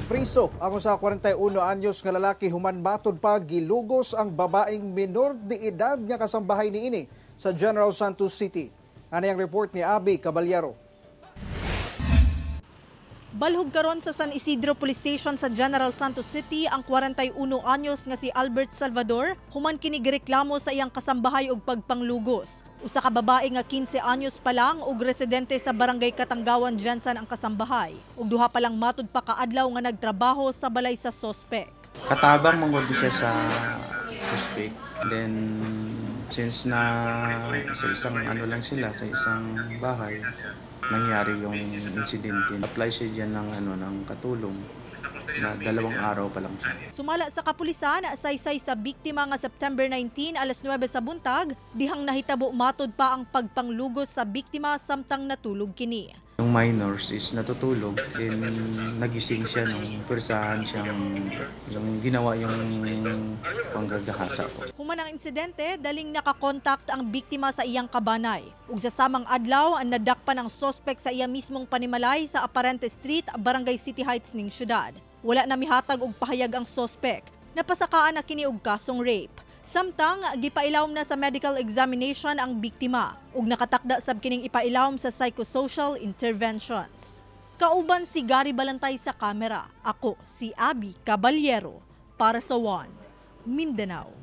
Priso ang usa ka 41 anyos nga lalaki human matod pa gilugos ang babaeng minor de edad nga kasambahay niini sa General Santos City. Ano ang report ni Abby Caballero? Balhog karon sa San Isidro Police Station sa General Santos City ang 41 anyos nga si Albert Salvador human kini gireklamo sa iyang kasambahay og pagpanglugos. Usa ka babae nga 15 anyos pa lang ug residente sa Barangay Katanggawan Jansan ang kasambahay. Ug duha pa lang matud pa kaadlaw nga nagtrabaho sa balay sa sospek. Katabang mangod siya sa suspect. Then since na sa isang lang sila sa isang bahay, nangyari yung insidente. Apply siya diyan ng katulong na 2 araw pa lang siya. Sumala sa kapulisan, saysay sa biktima nga September 19 alas 9 sa buntag, dihang nahitabo matod pa ang pagpanglugos sa biktima samtang natulog kini. Yung minors is natutulog, then nagising siya nung persahan siyang ginawa yung panggagahasa ko. Human ang insidente, daling nakakontakt ang biktima sa iyang kabanay. Ug sa samang adlaw, ang nadakpan ang sospek sa iya mismong panimalay sa Aparente Street, Barangay City Heights ning syudad. Wala na mihatag og pahayag ang sospek. Napasakaan na kini og kasong rape. Samtang gipailawom na sa medical examination ang biktima ug nakatakda sab kining ipailawom sa psychosocial interventions. Kauban si Gary Balantay sa kamera. Ako si Abby Caballero para sa One Mindanao.